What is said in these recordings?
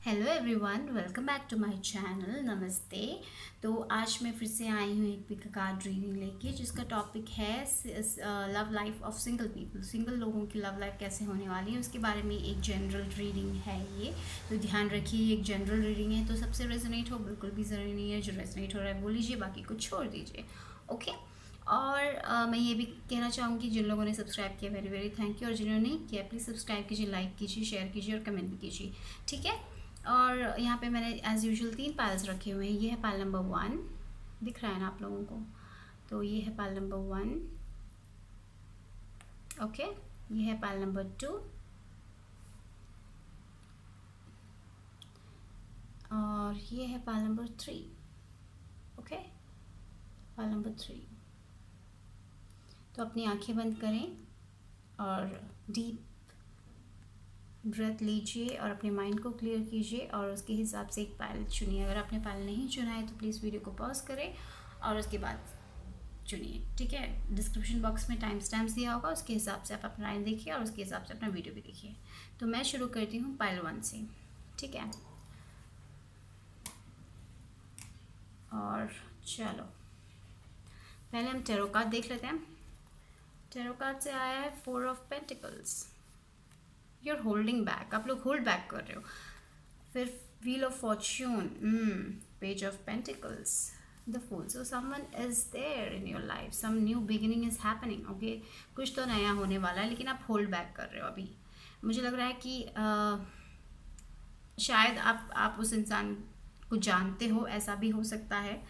Hello everyone, welcome back to my channel. नमस्ते। तो आज मैं फिर से आई हूँ एक पिक कार्ड रीडिंग लेके, जिसका टॉपिक है love life of single people. Single लोगों की लव लाइफ कैसे होने वाली है उसके बारे में एक जनरल रीडिंग है ये। तो ध्यान रखिए, एक जनरल रीडिंग है, तो सबसे रेजोनेट हो बिल्कुल भी ज़रूरी नहीं है। जो रेजोनेट हो रहा है वो लीजिए, बाकी को छोड़ दीजिए। ओके। और मैं ये भी कहना चाहूँगी, जिन लोगों ने सब्सक्राइब किया वेरी वेरी थैंक यू, और जिन्होंने नहीं किया प्लीज़ सब्सक्राइब कीजिए, लाइक कीजिए, शेयर कीजिए और कमेंट भी कीजिए। ठीक है। और यहाँ पे मैंने एज़ यूजुअल 3 पायल्स रखे हुए हैं। ये है पायल नंबर 1, दिख रहा है ना आप लोगों को? तो ये है पायल नंबर 1। ओके। ये है पायल नंबर 2 और ये है pile number 3। Okay, pile number 3। तो अपनी आंखें बंद करें और डीप ब्रेथ लीजिए और अपने माइंड को क्लियर कीजिए और उसके हिसाब से एक पायल चुनिए। अगर आपने पायल नहीं चुना है तो प्लीज़ वीडियो को पॉज करें और उसके बाद चुनिए। ठीक है। डिस्क्रिप्शन बॉक्स में टाइम स्टैम्प्स दिया होगा, उसके हिसाब से आप अपना लाइन देखिए और उसके हिसाब से अपना वीडियो भी देखिए। तो मैं शुरू करती हूँ पायल 1 से। ठीक है। और चलो पहले हम टैरो कार्ड देख लेते हैं। टैरो कार्ड से आया है 4 of pentacles. You are holding back, आप लोग होल्ड बैक कर रहे हो। फिर wheel of fortune, page of pentacles, the fool. So someone is there in your life, some new beginning is happening. Okay, कुछ तो नया होने वाला है, लेकिन आप होल्ड बैक कर रहे हो अभी। मुझे लग रहा है कि शायद आप उस इंसान को जानते हो, ऐसा भी हो सकता है।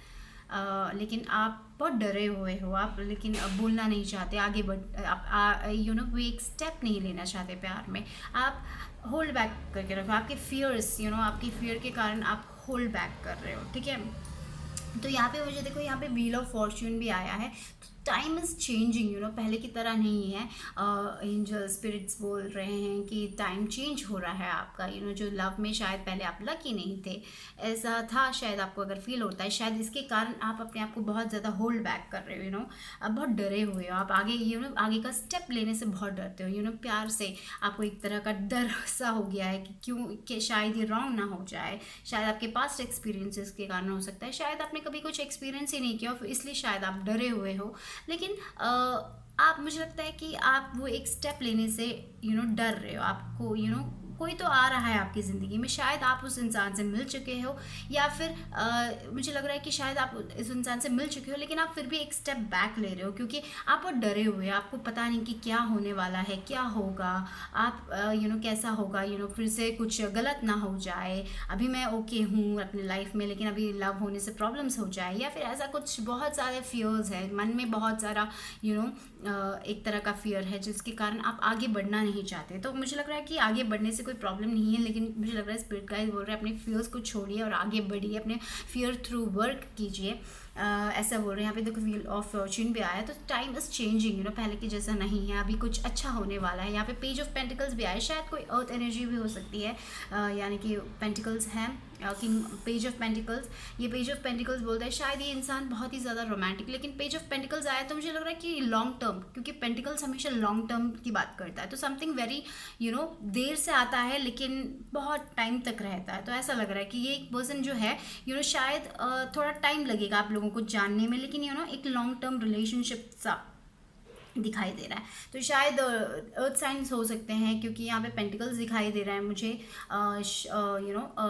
लेकिन आप बहुत डरे हुए हो आप, लेकिन अब बोलना नहीं चाहते, आगे बढ़ आप वो एक स्टेप नहीं लेना चाहते प्यार में। आप होल्ड बैक करके रखो, आपके फियर्स आपकी फियर के कारण आप होल्ड बैक कर रहे हो। ठीक है। तो यहाँ पे मुझे देखो, यहाँ पे व्हील ऑफ फॉर्च्यून भी आया है। टाइम इज़ चेंजिंग, पहले की तरह नहीं है। एंजल स्पिरिट्स बोल रहे हैं कि टाइम चेंज हो रहा है आपका। जो लव में शायद पहले आप लकी नहीं थे, ऐसा था शायद, आपको अगर फील होता है शायद इसके कारण आप अपने आप को बहुत ज़्यादा होल्ड बैक कर रहे हो। आप बहुत डरे हुए हो, आप आगे आगे का स्टेप लेने से बहुत डरते हो। प्यार से आपको एक तरह का डर सा हो गया है कि क्यों, कि शायद ये रॉन्ग ना हो जाए। शायद आपके पास्ट एक्सपीरियंसेस के कारण हो सकता है, शायद आपने कभी कुछ एक्सपीरियंस ही नहीं किया, इसलिए शायद आप डरे हुए हो। लेकिन आप, मुझे लगता है कि आप वो एक स्टेप लेने से डर रहे हो। आपको कोई तो आ रहा है आपकी ज़िंदगी में, शायद आप उस इंसान से मिल चुके हो, या फिर मुझे लग रहा है कि शायद आप इस इंसान से मिल चुके हो, लेकिन आप फिर भी एक स्टेप बैक ले रहे हो क्योंकि आप बहुत डरे हुए हो। आपको पता नहीं कि क्या होने वाला है, क्या होगा, आप कैसा होगा, फिर से कुछ गलत ना हो जाए। अभी मैं ओके हूँ अपनी लाइफ में, लेकिन अभी लव होने से प्रॉब्लम्स हो जाए, या फिर ऐसा कुछ। बहुत सारे फियर्स है मन में, बहुत सारा एक तरह का फियर है जिसके कारण आप आगे बढ़ना नहीं चाहते। तो मुझे लग रहा है कि आगे बढ़ने से कोई प्रॉब्लम नहीं है, लेकिन मुझे लग रहा है स्पिरिट गाइड बोल रहे हैं अपने फियर्स को छोड़िए और आगे बढ़िए, अपने फियर थ्रू वर्क कीजिए। ऐसा बोल रहे हैं। यहाँ पे देखो व्हील ऑफ फॉर्च्यून भी आया, तो टाइम इज चेंजिंग, पहले की जैसा नहीं है, अभी कुछ अच्छा होने वाला है। यहाँ पे पेज ऑफ पेंटिकल्स भी आया, शायद कोई अर्थ एनर्जी भी हो सकती है। यानी कि पेंटिकल्स हैं, किंग पेज ऑफ पेंटिकल्स। ये पेज ऑफ पेंटिकल्स बोलता है शायद ये इंसान बहुत ही ज़्यादा रोमांटिक, लेकिन पेज ऑफ पेंटिकल्स आया तो मुझे लग रहा है कि लॉन्ग टर्म, क्योंकि पेंटिकल्स हमेशा लॉन्ग टर्म की बात करता है। तो समथिंग वेरी देर से आता है लेकिन बहुत टाइम तक रहता है। तो ऐसा लग रहा है कि ये एक पर्सन जो है शायद थोड़ा टाइम लगेगा आप लोगों को जानने में, लेकिन एक लॉन्ग टर्म रिलेशनशिप सा दिखाई दे रहा है। तो शायद अर्थ साइंस हो सकते हैं, क्योंकि यहाँ पे पेंटिकल्स दिखाई दे रहा है मुझे।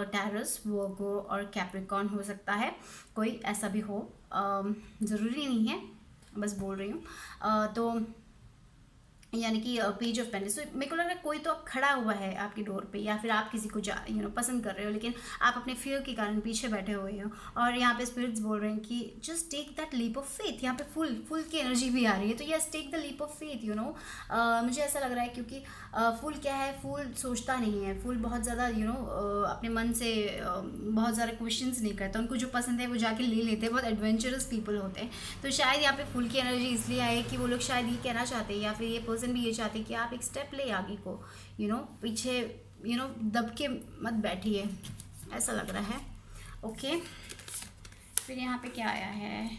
टैरस, वर्गो और कैप्रिकॉर्न हो सकता है, कोई ऐसा भी हो। ज़रूरी नहीं है, बस बोल रही हूँ। तो यानी कि पेज ऑफ पेंटिकल्स। तो मेरे को लग रहा है कोई तो अब खड़ा हुआ है आपकी डोर पे, या फिर आप किसी को पसंद कर रहे हो, लेकिन आप अपने फियर के कारण पीछे बैठे हुए हो। और यहाँ पे स्पिरिट्स बोल रहे हैं कि just take that leap of faith. यहाँ पे फुल की एनर्जी भी आ रही है, तो yes, take the leap of faith. मुझे ऐसा लग रहा है क्योंकि फूल क्या है, फूल सोचता नहीं है, फूल बहुत ज़्यादा अपने मन से बहुत ज़्यादा क्वेश्चंस नहीं करता, उनको जो पसंद है वो जाके ले लेते हैं, बहुत एडवेंचरस पीपल होते हैं। तो शायद यहाँ पे फूल की एनर्जी इसलिए आई कि वो लोग शायद ये कहना चाहते हैं, या फिर ये पर्सन भी ये चाहते हैं कि आप एक स्टेप ले आगे को, पीछे दब के मत बैठिए, ऐसा लग रहा है। ओके। फिर यहाँ पे क्या आया है?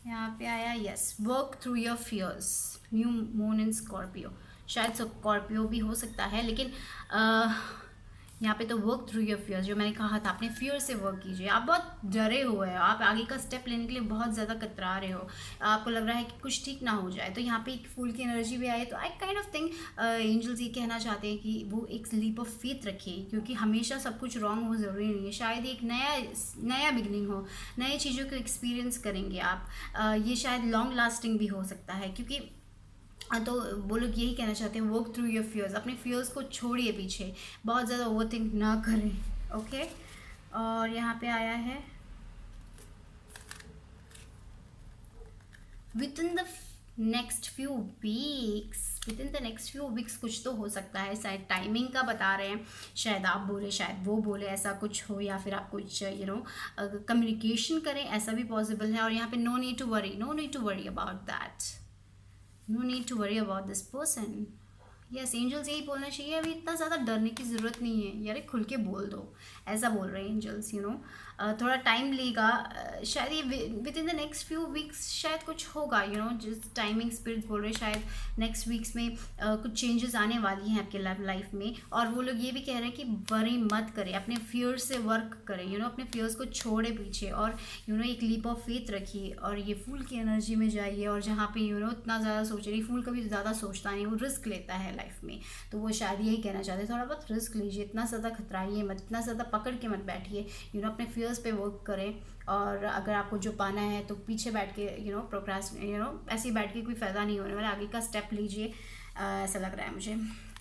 यहाँ पे आया yes, work through your fears, new moon in Scorpio. शायद स्कॉर्पियो भी हो सकता है, लेकिन यहाँ पे तो वर्क थ्रू योर फियर्स, जो मैंने कहा था अपने फियर से वर्क कीजिए। आप बहुत डरे हुए हो, आप आगे का स्टेप लेने के लिए बहुत ज़्यादा कतरा रहे हो, आपको लग रहा है कि कुछ ठीक ना हो जाए। तो यहाँ पे एक फूल की एनर्जी भी आई है, तो I kind of think angels ये कहना चाहते हैं कि वो एक लीप ऑफ फेथ रखें, क्योंकि हमेशा सब कुछ रॉन्ग हो ज़रूरी नहीं है। शायद एक नया बिगनिंग हो, नई चीज़ों को एक्सपीरियंस करेंगे आप। ये शायद लॉन्ग लास्टिंग भी हो सकता है, क्योंकि तो वो लोग यही कहना चाहते हैं, वर्क थ्रू योर फियर्स, अपने फियर्स को छोड़िए पीछे, बहुत ज़्यादा ओवर थिंक ना करें। ओके, और यहाँ पे आया है with in the next few weeks, with in the next few weeks कुछ तो हो सकता है। शायद टाइमिंग का बता रहे हैं, शायद आप बोले शायद वो बोले, ऐसा कुछ हो, या फिर आप कुछ कम्युनिकेशन करें, ऐसा भी पॉसिबल है। और यहाँ पे no need to worry about that, no need to worry about this person. Yes, angels यही बोलना चाहिए, अभी इतना ज़्यादा डरने की ज़रूरत नहीं है यार, खुल के बोल दो, ऐसा बोल रहे हैं एंजल्स। थोड़ा टाइम लेगा, शायद ये with in the next few weeks शायद कुछ होगा, जिस टाइमिंग स्पिरिट बोल रहे हैं, शायद नेक्स्ट वीक्स में कुछ चेंजेस आने वाली हैं आपके लाइफ में। और वो लोग ये भी कह रहे हैं कि वरी मत करें, अपने फियर से वर्क करें, अपने फियर्स को छोड़े पीछे, और एक लीप ऑफ फेथ रखिए, और ये फूल की एनर्जी में जाइए। और जहाँ पे इतना ज़्यादा सोच रही, फूल कभी ज़्यादा सोचता नहीं, वो रिस्क लेता है लाइफ में, तो वो शायद यही कहना चाहते हैं, थोड़ा बहुत रिस्क लीजिए, इतना ज़्यादा खतराइए मत, इतना ज़्यादा पकड़ के मत बैठिए, अपने फियर्स पे वर्क करें। और अगर आपको जो पाना है तो पीछे बैठ के ऐसे ही बैठ के कोई फ़ायदा नहीं होने वाला, आगे का स्टेप लीजिए, ऐसा लग रहा है मुझे।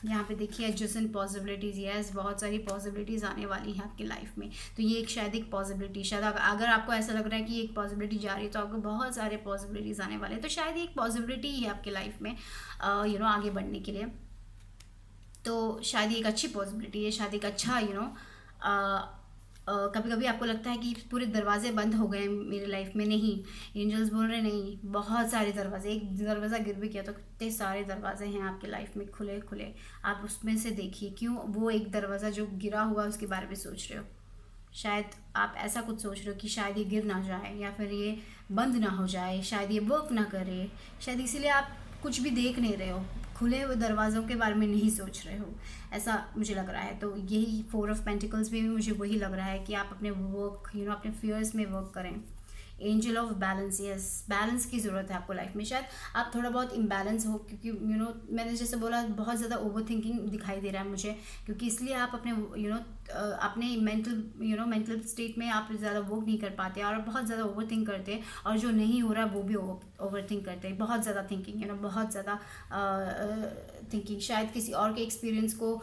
यहाँ पे देखिए एडजस्टेंट पॉसिबिलिटीज़, यस, बहुत सारी पॉसिबिलिटीज़ आने वाली हैं आपकी लाइफ में। तो ये शायद एक पॉसिबिलिटी, शायद अगर आपको ऐसा लग रहा है कि एक पॉसिबिलिटी जा रही है, तो आपको बहुत सारे पॉसिबिलिटीज़ आने वाले हैं। तो शायद एक पॉसिबिलिटी ही है आपकी लाइफ में आगे बढ़ने के लिए। तो शायद ये एक अच्छी पॉसिबिलिटी है, शायद एक अच्छा कभी कभी आपको लगता है कि पूरे दरवाजे बंद हो गए मेरी लाइफ में, नहीं, एंजल्स बोल रहे नहीं, बहुत सारे दरवाजे, एक दरवाज़ा गिर भी किया तो कितने सारे दरवाजे हैं आपके लाइफ में खुले खुले, आप उसमें से देखिए। क्यों वो एक दरवाज़ा जो गिरा हुआ उसके बारे में सोच रहे हो, शायद आप ऐसा कुछ सोच रहे हो कि शायद ये गिर ना जाए, या फिर ये बंद ना हो जाए, शायद ये वर्क ना करे, शायद इसीलिए आप कुछ भी देख नहीं रहे हो, खुले हुए दरवाज़ों के बारे में नहीं सोच रहे हो, ऐसा मुझे लग रहा है। तो यही 4 ऑफ पेंटिकल्स में भी मुझे वही लग रहा है कि आप अपने वर्क अपने फियर्स में वर्क करें। Angel of balance, yes, balance की ज़रूरत है आपको लाइफ में। शायद आप थोड़ा बहुत इम्बैलेंस हो, क्योंकि मैंने जैसे बोला बहुत ज़्यादा ओवर थिंकिंग दिखाई दे रहा है मुझे, क्योंकि इसलिए आप अपने अपने मेंटल स्टेट में आप ज़्यादा वर्क नहीं कर पाते, और बहुत ज़्यादा ओवर थिंक करते हैं, और जो नहीं हो रहा है वो भी ओवर थिंक करते हैं, बहुत ज़्यादा थिंकिंग, बहुत ज़्यादा थिंकिंग। शायद किसी और के एक्सपीरियंस को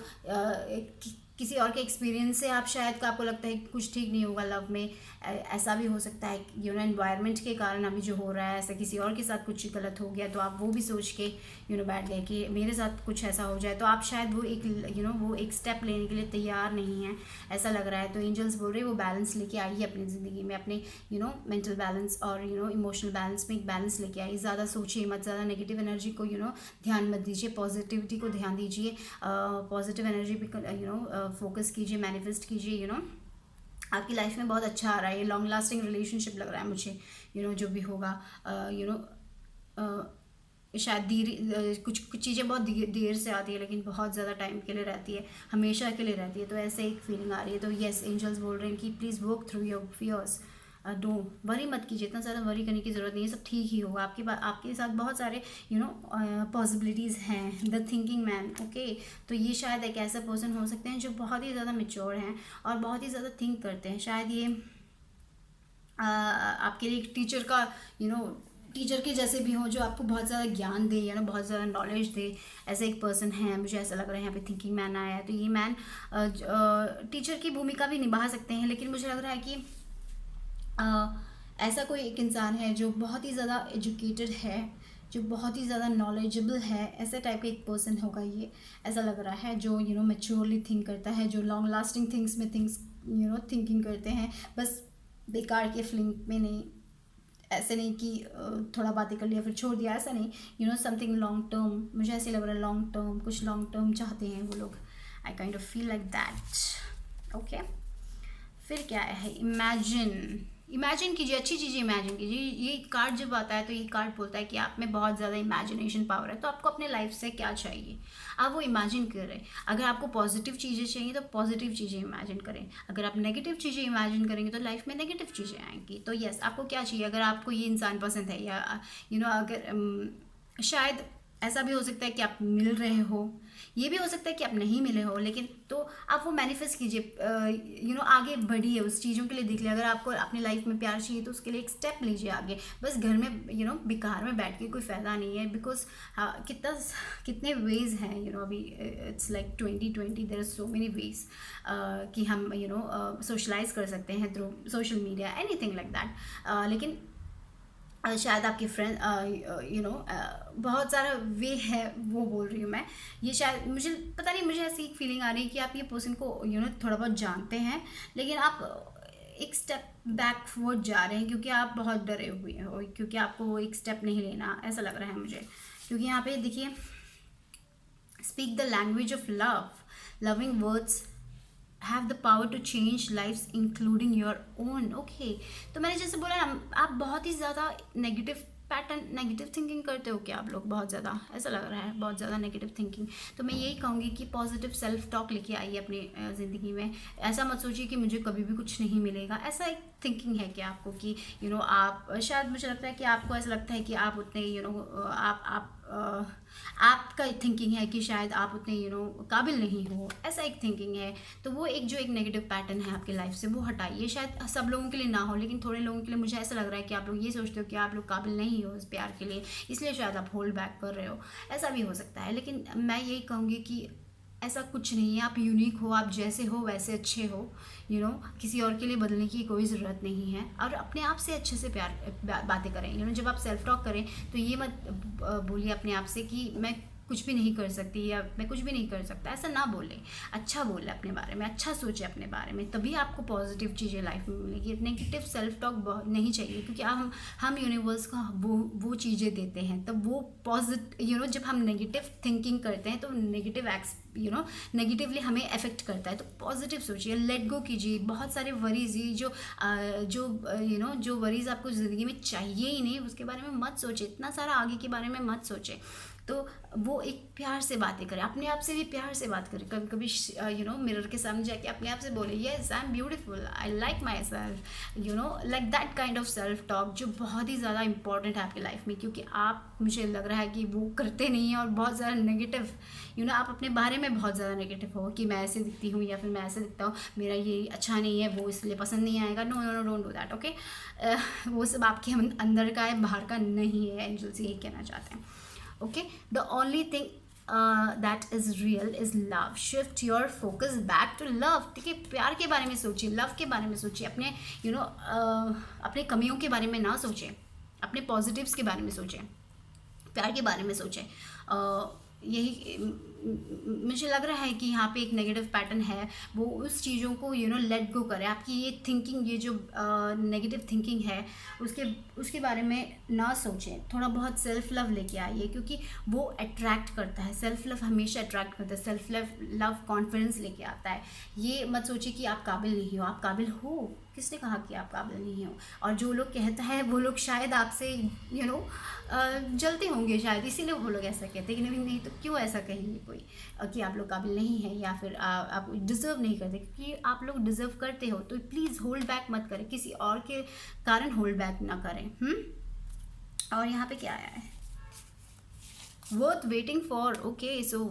किसी और के एक्सपीरियंस से आप शायद आपको लगता है कि कुछ ठीक नहीं होगा लव में, ऐसा भी हो सकता है। एनवायरनमेंट के कारण अभी जो हो रहा है, ऐसा किसी और के साथ कुछ गलत हो गया, तो आप वो भी सोच के बैठ गए कि मेरे साथ कुछ ऐसा हो जाए, तो आप शायद वो एक स्टेप लेने के लिए तैयार नहीं है, ऐसा लग रहा है। तो एंजल्स बोल रहे हैं वो बैलेंस लेके आइए अपनी ज़िंदगी में, अपने मेंटल बैलेंस और इमोशनल बैलेंस में एक बैलेंस लेके आइए। ज़्यादा सोचिए मत, ज़्यादा नेगेटिव एनर्जी को ध्यान मत दीजिए, पॉजिटिविटी को ध्यान दीजिए, पॉजिटिव एनर्जी पे फोकस कीजिए, मैनिफेस्ट कीजिए। आपकी लाइफ में बहुत अच्छा आ रहा है, ये लॉन्ग लास्टिंग रिलेशनशिप लग रहा है मुझे, जो भी होगा, शायद कुछ चीज़ें बहुत देर से आती है, लेकिन बहुत ज़्यादा टाइम के लिए रहती है, हमेशा के लिए रहती है, तो ऐसे एक फीलिंग आ रही है। तो यस, एंजल्स बोल रहे हैं कि please work through your fears, don't worry मत कीजिए, इतना ज़्यादा वरी करने की ज़रूरत नहीं है, सब ठीक ही होगा। आपके साथ बहुत सारे पॉसिबिलिटीज़ हैं। द थिंकिंग मैन, ओके, तो ये शायद एक ऐसा पर्सन हो सकते हैं जो बहुत ही ज़्यादा मैच्योर हैं और बहुत ही ज़्यादा थिंक करते हैं। शायद ये आपके लिए एक टीचर का टीचर के जैसे भी हो, जो आपको बहुत ज़्यादा ज्ञान दे, बहुत ज़्यादा नॉलेज दे, ऐसे एक पर्सन है, मुझे ऐसा लग रहा है। यहाँ पे थिंकिंग मैन आया है, तो ये मैन टीचर की भूमिका भी निभा सकते हैं, लेकिन मुझे लग रहा है कि ऐसा कोई एक इंसान है जो बहुत ही ज़्यादा एजुकेटेड है, जो बहुत ही ज़्यादा नॉलेजेबल है, ऐसे टाइप का एक पर्सन होगा ये, ऐसा लग रहा है, जो मैच्योरली थिंक करता है, जो लॉन्ग लास्टिंग थिंग्स में थिंकिंग करते हैं, बस बेकार के फीलिंग में नहीं, ऐसे नहीं कि थोड़ा बातें कर लिया फिर छोड़ दिया, ऐसा नहीं, समथिंग लॉन्ग टर्म, मुझे ऐसे लग रहा है लॉन्ग टर्म, कुछ लॉन्ग टर्म चाहते हैं वो लोग, आई kind of feel like that. Okay, फिर क्या है, इमेजिन, इमेजिन कीजिए, अच्छी चीज़ें इमेजिन कीजिए। ये कार्ड जब आता है तो ये कार्ड बोलता है कि आप में बहुत ज़्यादा इमेजिनेशन पावर है, तो आपको अपने लाइफ से क्या चाहिए आप वो इमेजिन करें। अगर आपको पॉजिटिव चीज़ें चाहिए तो पॉजिटिव चीज़ें इमेजिन करें, अगर आप नेगेटिव चीज़ें इमेजिन करेंगे तो लाइफ में नेगेटिव चीज़ें आएंगी। तो यस, आपको क्या चाहिए, अगर आपको ये इंसान पसंद है या अगर शायद ऐसा भी हो सकता है कि आप मिल रहे हो, ये भी हो सकता है कि आप नहीं मिले हो, लेकिन तो आप वो मैनिफेस्ट कीजिए, आगे बढ़िए, उस चीज़ों के लिए देख लिया। अगर आपको अपनी लाइफ में प्यार चाहिए तो उसके लिए एक स्टेप लीजिए आगे। बस घर में बेकार में बैठ के कोई फ़ायदा नहीं है, बिकॉज कितने वेज हैं, अभी it's like 2020, there are so many ways कि हम सोशलाइज कर सकते हैं through social media, anything like that. लेकिन शायद आपके फ्रेंड बहुत सारा वे है, वो बोल रही हूँ मैं। ये शायद मुझे पता नहीं, मुझे ऐसी एक फीलिंग आ रही है कि आप ये पर्सन को थोड़ा बहुत जानते हैं, लेकिन आप एक स्टेप बैकवर्ड जा रहे हैं क्योंकि आप बहुत डरे हुए हो, क्योंकि आपको वो एक स्टेप नहीं लेना, ऐसा लग रहा है मुझे। क्योंकि यहाँ पे देखिए, speak the language of love, loving words have the power to change lifes including your own. Okay, तो मैंने जैसे बोला ना, आप बहुत ही ज़्यादा नेगेटिव थिंकिंग करते हो क्या आप लोग, बहुत ज़्यादा ऐसा लग रहा है, बहुत ज़्यादा नेगेटिव थिंकिंग। तो मैं यही कहूँगी कि पॉजिटिव सेल्फ टॉक लेके आइए अपनी ज़िंदगी में। ऐसा मत सोचिए कि मुझे कभी भी कुछ नहीं मिलेगा, ऐसा एक थिंकिंग है कि आपको कि आप शायद, मुझे लगता है कि आपको ऐसा लगता है कि आप उतने आपका थिंकिंग है कि शायद आप उतने काबिल नहीं हो, ऐसा एक थिंकिंग है। तो वो एक नेगेटिव पैटर्न है आपकी लाइफ से, वो हटाइए। शायद सब लोगों के लिए ना हो, लेकिन थोड़े लोगों के लिए मुझे ऐसा लग रहा है कि आप लोग ये सोचते हो कि आप लोग काबिल नहीं हो इस प्यार के लिए, इसलिए शायद आप होल्ड बैक कर रहे हो, ऐसा भी हो सकता है। लेकिन मैं यही कहूँगी कि ऐसा कुछ नहीं है, आप यूनिक हो, आप जैसे हो वैसे अच्छे हो, किसी और के लिए बदलने की कोई ज़रूरत नहीं है। और अपने आप से अच्छे से बातें करें। जब आप सेल्फ टॉक करें तो ये मत बोलिए अपने आप से कि मैं कुछ भी नहीं कर सकती या मैं कुछ भी नहीं कर सकता, ऐसा ना बोले। अच्छा बोले अपने बारे में, अच्छा सोचे अपने बारे में, तभी आपको पॉजिटिव चीज़ें लाइफ में मिलेगी। नेगेटिव सेल्फ टॉक बहुत नहीं चाहिए, क्योंकि हम यूनिवर्स को वो चीज़ें देते हैं, तब वो पॉजिटिव जब हम नेगेटिव थिंकिंग करते हैं तो नेगेटिव नेगेटिवली हमें अफेक्ट करता है। तो पॉजिटिव सोचिए, लेट गो कीजिए बहुत सारे वरीज, जो वरीज आपको ज़िंदगी में चाहिए ही नहीं, उसके बारे में मत सोचे, इतना सारा आगे के बारे में मत सोचे। तो वो एक प्यार से बातें करें, अपने आप से भी प्यार से बात करें। कभी कभी मिरर के सामने जाके अपने आप से बोले, yes I am beautiful, I like my self, like that kind of self talk, जो बहुत ही ज़्यादा इंपॉर्टेंट है आपकी लाइफ में। क्योंकि आप, मुझे लग रहा है कि वो करते नहीं हैं और बहुत ज़्यादा नेगेटिव आप अपने बारे में बहुत ज़्यादा नेगेटिव हो कि मैं ऐसे दिखती हूँ या फिर मैं ऐसे दिखता हूँ, मेरा ये अच्छा नहीं है, वो इसलिए पसंद नहीं आएगा। No no no, don't do that, okay. वो सब आपके अंदर का है, बाहर का नहीं है। एंजल्स यही कहना चाहते हैं, okay? The only thing that is real is love. Shift your focus back to love. ठीक है, प्यार के बारे में सोचिए, लव के बारे में सोचिए, अपने अपने कमियों के बारे में ना सोचें, अपने पॉजिटिव्स के बारे में सोचें, प्यार के बारे में सोचें। यही मुझे लग रहा है कि यहाँ पे एक नेगेटिव पैटर्न है, वो उस चीज़ों को लेट गो करें। आपकी ये थिंकिंग, ये जो नेगेटिव थिंकिंग है, उसके बारे में ना सोचें। थोड़ा बहुत सेल्फ लव लेके आइए, क्योंकि वो अट्रैक्ट करता है। सेल्फ लव हमेशा अट्रैक्ट करता है। सेल्फ लव कॉन्फिडेंस लेके आता है। ये मत सोचिए कि आप काबिल नहीं हो, आप काबिल हो। किसने कहा कि आप काबिल नहीं हो? और जो लोग कहता है वो लोग शायद आपसे जलते होंगे, शायद इसीलिए वो लोग ऐसा कहते हैं। कि नहीं तो क्यों ऐसा कहेंगे कोई कि आप लोग काबिल नहीं है या फिर आप डिज़र्व नहीं करते, क्योंकि आप लोग डिज़र्व करते हो। तो प्लीज़ होल्ड बैक मत करें, किसी और के कारण होल्ड बैक ना करें। और यहाँ पे क्या आया है? Worth waiting for. Okay, so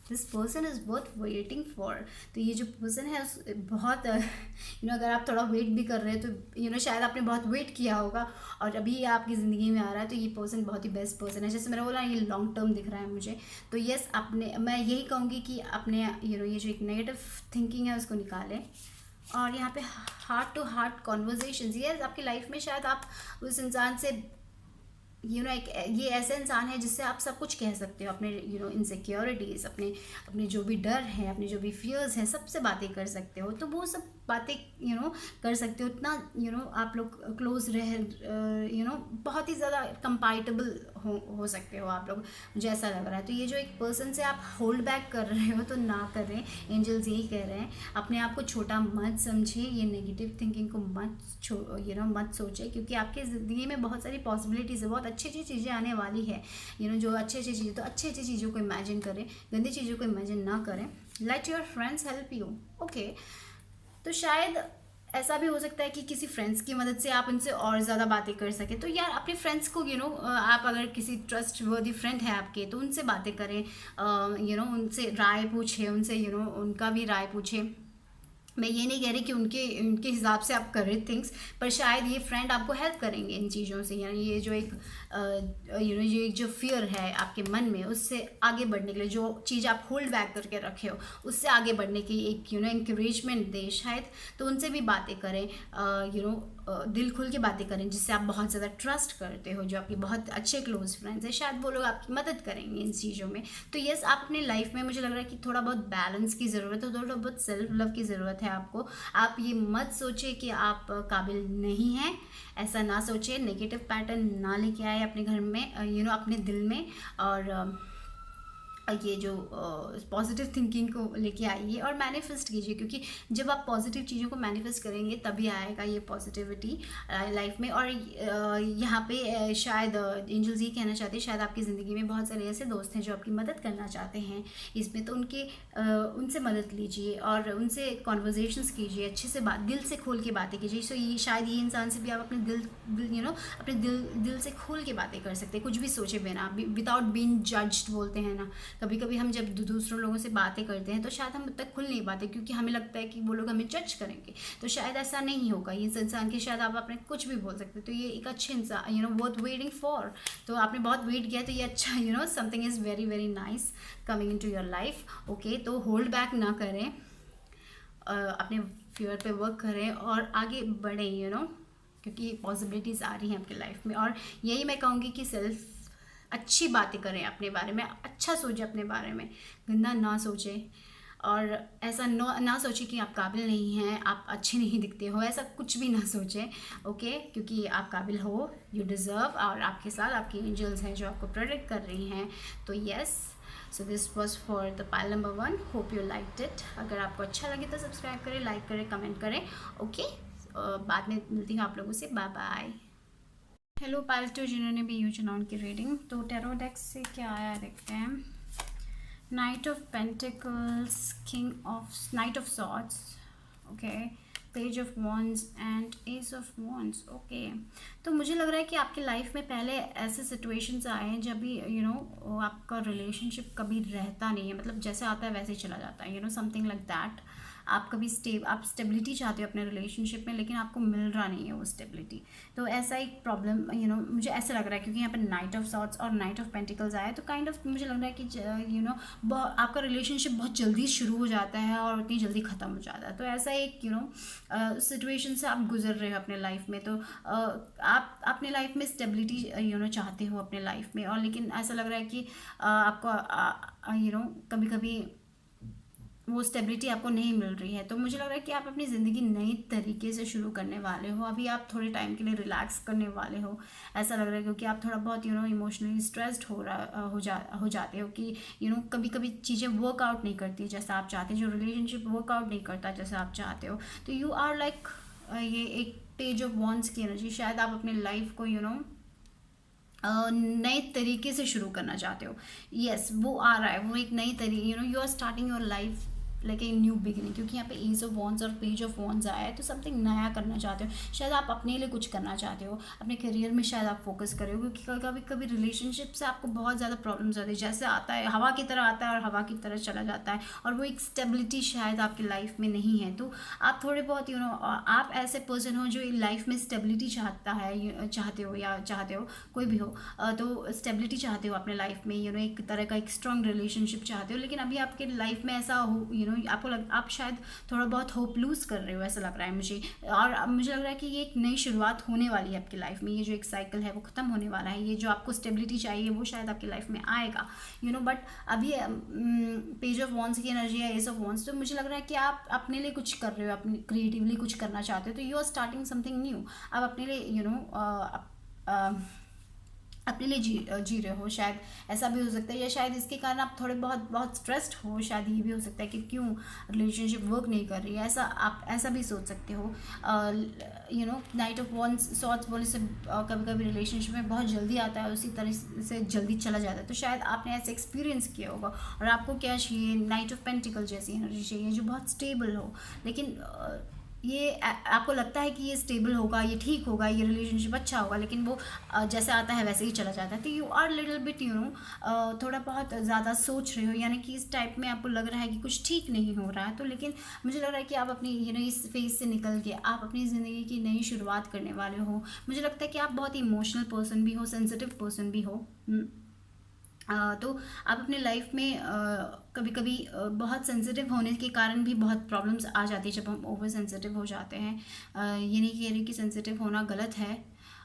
this person is worth waiting for. तो ये जो पर्सन है बहुत अगर आप थोड़ा वेट भी कर रहे हैं तो शायद आपने बहुत वेट किया होगा और अभी ये आपकी ज़िंदगी में आ रहा है। तो ये पर्सन बहुत ही बेस्ट पर्सन है। जैसे मैंने बोला, ये लॉन्ग टर्म दिख रहा है मुझे। तो यस, मैं यही कहूँगी कि अपने ये जो एक नेगेटिव थिंकिंग है उसको निकालें। और यहाँ पे heart to heart conversations. Yes, आपकी लाइफ में शायद आप उस इंसान से ये ऐसे इंसान है जिससे आप सब कुछ कह सकते हो, अपने इनसिक्योरिटीज़, अपने जो भी डर हैं, अपने जो भी फियर्स हैं, सबसे बातें कर सकते हो। तो वो सब बातें कर सकते हो। इतना आप लोग क्लोज रह बहुत ही ज़्यादा कंपैटिबल हो सकते हो आप लोग, मुझे ऐसा लग रहा है। तो ये जो एक पर्सन से आप होल्ड बैक कर रहे हो तो ना करें, एंजल्स यही कह रहे हैं। अपने आप को छोटा मत समझिए, ये नेगेटिव थिंकिंग को मत सोचे, क्योंकि आपकी ज़िंदगी में बहुत सारी पॉसिबिलिटीज़ है, बहुत अच्छी अच्छी चीज़ें आने वाली है। जो अच्छी अच्छी चीज़ें, तो अच्छी अच्छी चीज़ों को इमेजिन करें, गंदी चीज़ों को इमेजिन ना करें। Let your friends help you, okay. तो शायद ऐसा भी हो सकता है कि किसी फ्रेंड्स की मदद से आप उनसे और ज़्यादा बातें कर सकें। तो यार अपने फ्रेंड्स को आप अगर किसी ट्रस्ट वर्दी फ्रेंड है आपके, तो उनसे बातें करें, उनसे राय पूछें, उनसे उनका भी राय पूछें। मैं ये नहीं कह रही कि उनके उनके हिसाब से आप करें थिंग्स, पर शायद ये फ्रेंड आपको हेल्प करेंगे इन चीज़ों से। यानी ये जो एक ये जो फियर है आपके मन में, उससे आगे बढ़ने के लिए, जो चीज़ आप होल्ड बैक करके रखे हो उससे आगे बढ़ने की एक इंकरेजमेंट दे शायद। तो उनसे भी बातें करें, दिल खुल के बातें करें, जिससे आप बहुत ज़्यादा ट्रस्ट करते हो, जो आपके बहुत अच्छे क्लोज फ्रेंड्स हैं, शायद वो लोग आपकी मदद करेंगे इन चीज़ों में। तो यस, आप अपनी लाइफ में, मुझे लग रहा है कि थोड़ा बहुत बैलेंस की ज़रूरत है, थोड़ा बहुत सेल्फ लव की ज़रूरत है आपको। आप ये मत सोचे कि आप काबिल नहीं हैं, ऐसा ना सोचे, नेगेटिव पैटर्न ना लेके आए अपने घर में, अपने दिल में। और ये जो पॉजिटिव थिंकिंग को लेके आइए और मैनिफेस्ट कीजिए, क्योंकि जब आप पॉजिटिव चीज़ों को मैनिफेस्ट करेंगे तभी आएगा ये पॉजिटिविटी लाइफ में। और यहाँ पे शायद एंजल्स ये कहना चाहते हैं, शायद आपकी ज़िंदगी में बहुत सारे ऐसे दोस्त हैं जो आपकी मदद करना चाहते हैं इसमें, तो उनसे मदद लीजिए और उनसे कॉन्वर्जेशंस कीजिए, अच्छे से बात, दिल से खोल के बातें कीजिए। सो ये शायद ये इंसान से भी आप अपने अपने दिल से खोल के बातें कर सकते हैं, कुछ भी सोचे बिना, विदाउट बीइंग जज्ड बोलते हैं ना। कभी कभी हम जब दूसरों लोगों से बातें करते हैं तो शायद हम उतना तक खुल नहीं पाते, क्योंकि हमें लगता है कि वो लोग हमें जज करेंगे। तो शायद ऐसा नहीं होगा, ये इंसान के शायद आप अपने कुछ भी बोल सकते हैं। तो ये एक अच्छे इंसान, वर्थ वेटिंग फॉर। तो आपने बहुत वेट किया, तो ये अच्छा, something is very very nice coming in to your life, okay. तो होल्ड बैक ना करें, अपने फ्यूचर पे वर्क करें और आगे बढ़ें, क्योंकि पॉसिबिलिटीज़ आ रही हैं आपकी लाइफ में। और यही मैं कहूँगी कि सेल्फ अच्छी बातें करें अपने बारे में, अच्छा सोचें अपने बारे में, गंदा ना सोचें। और ऐसा ना सोचें कि आप काबिल नहीं हैं, आप अच्छे नहीं दिखते हो, ऐसा कुछ भी ना सोचें, ओके। क्योंकि आप काबिल हो, यू डिज़र्व, और आपके साथ आपकी एंजल्स हैं जो आपको प्रोटेक्ट कर रही हैं। तो yes, so this was for the pile number 1। Hope you liked it. अगर आपको अच्छा लगे तो सब्सक्राइब करें, लाइक करें, कमेंट करें, ओके। बाद में मिलती हूँ आप लोगों से, बाय बाय। हेलो पाइल 2 जिन्होंने भी यूज चुनाव की रीडिंग, तो टैरो डेक्स से क्या आया देखते हैं। Night of pentacles, night of swords, okay, page of wands and S of wands, okay. तो मुझे लग रहा है कि आपकी लाइफ में पहले ऐसे सिचुएशंस आए हैं जब भी आपका रिलेशनशिप कभी रहता नहीं है, मतलब जैसे आता है वैसे ही चला जाता है, समथिंग लाइक दैट। आप कभी आप स्टेबिलिटी चाहते हो अपने रिलेशनशिप में, लेकिन आपको मिल रहा नहीं है वो स्टेबिलिटी। तो ऐसा एक प्रॉब्लम, मुझे ऐसा लग रहा है, क्योंकि यहाँ पर नाइट ऑफ सॉर्ड्स और नाइट ऑफ पेंटिकल्स आया, तो काइंड ऑफ मुझे लग रहा है कि आपका रिलेशनशिप बहुत जल्दी शुरू हो जाता है और उतनी जल्दी ख़त्म हो जाता है। तो ऐसा एक सिचुएशन से आप गुजर रहे हो अपने लाइफ में। तो आप अपने लाइफ में स्टेबिलिटी चाहते हो अपने लाइफ में, और लेकिन ऐसा लग रहा है कि आपको कभी कभी वो स्टेबिलिटी आपको नहीं मिल रही है। तो मुझे लग रहा है कि आप अपनी ज़िंदगी नई तरीके से शुरू करने वाले हो, अभी आप थोड़े टाइम के लिए रिलैक्स करने वाले हो, ऐसा लग रहा है, क्योंकि आप थोड़ा बहुत इमोशनली स्ट्रेस्ड हो जाते हो कि कभी कभी चीज़ें वर्कआउट नहीं करती जैसा आप चाहते हो, जो रिलेशनशिप वर्कआउट नहीं करता जैसा आप चाहते हो। तो यू आर लाइक, ये एक पेज ऑफ वॉन्ड्स की एनर्जी, शायद आप अपने लाइफ को नए तरीके से शुरू करना चाहते हो। यस, वो आ रहा है, वो एक नई तरीके, you are starting your life like a new beginning, क्योंकि यहाँ पे एज ऑफ वॉन्ड्स और पेज ऑफ वॉन्ड्स आया है। तो समथिंग नया करना चाहते हो, शायद आप अपने लिए कुछ करना चाहते हो, अपने करियर में शायद आप फोकस करें, क्योंकि कभी कभी रिलेशनशिप से आपको बहुत ज़्यादा प्रॉब्लम्स आती है, जैसे आता है हवा की तरह आता है और हवा की तरह चला जाता है, और वो एक स्टेबिलिटी शायद आपकी लाइफ में नहीं है। तो आप थोड़े बहुत आप ऐसे पर्सन हो जो लाइफ में स्टेबिलिटी चाहते हो, कोई भी हो, तो स्टेबिलिटी चाहते हो अपने लाइफ में, एक तरह का एक स्ट्रॉन्ग रिलेशनशिप चाहते हो। लेकिन अभी आपके लाइफ में ऐसा हो, आप शायद थोड़ा बहुत होप लूज कर रहे हो, ऐसा लग रहा है मुझे। और अब मुझे लग रहा है कि ये एक नई शुरुआत होने वाली है आपकी लाइफ में, ये जो एक साइकिल है वो ख़त्म होने वाला है, ये जो आपको स्टेबिलिटी चाहिए वो शायद आपकी लाइफ में आएगा, बट अभी पेज ऑफ वॉन्ड्स की एनर्जी है, एस ऑफ वॉन्ड्स। तो मुझे लग रहा है कि आप अपने लिए कुछ कर रहे हो, अपनी क्रिएटिवली कुछ करना चाहते हो, तो you are starting something new. आप अपने लिए अपने लिए जी रहे हो, शायद ऐसा भी हो सकता है, या शायद इसके कारण आप थोड़े बहुत बहुत स्ट्रेस्ड हो, शायद ये भी हो सकता है कि क्यों रिलेशनशिप वर्क नहीं कर रही है, ऐसा आप ऐसा भी सोच सकते हो। नाइट ऑफ वॉन्स सॉर्ट्स बोलने से कभी कभी रिलेशनशिप में बहुत जल्दी आता है, उसी तरह से जल्दी चला जाता है, तो शायद आपने ऐसे एक्सपीरियंस किया होगा। और आपको क्या चाहिए, नाइट ऑफ पेंटिकल जैसी एनर्जी चाहिए जो बहुत स्टेबल हो, लेकिन आपको लगता है कि ये स्टेबल होगा, ये ठीक होगा, ये रिलेशनशिप अच्छा होगा, लेकिन वो जैसे आता है वैसे ही चला जाता है। तो यू आर लिटिल बिट थोड़ा बहुत ज़्यादा सोच रहे हो, यानी कि इस टाइप में आपको लग रहा है कि कुछ ठीक नहीं हो रहा है। तो लेकिन मुझे लग रहा है कि आप अपनी इस फेज से निकल के आप अपनी ज़िंदगी की नई शुरुआत करने वाले हो। मुझे लगता है कि आप बहुत इमोशनल पर्सन भी हो, सेंसिटिव पर्सन भी हो। तो आप अपने लाइफ में कभी कभी बहुत सेंसिटिव होने के कारण भी बहुत प्रॉब्लम्स आ जाती है जब हम ओवर सेंसिटिव हो जाते हैं। ये नहीं कह रही कि सेंसिटिव होना गलत है,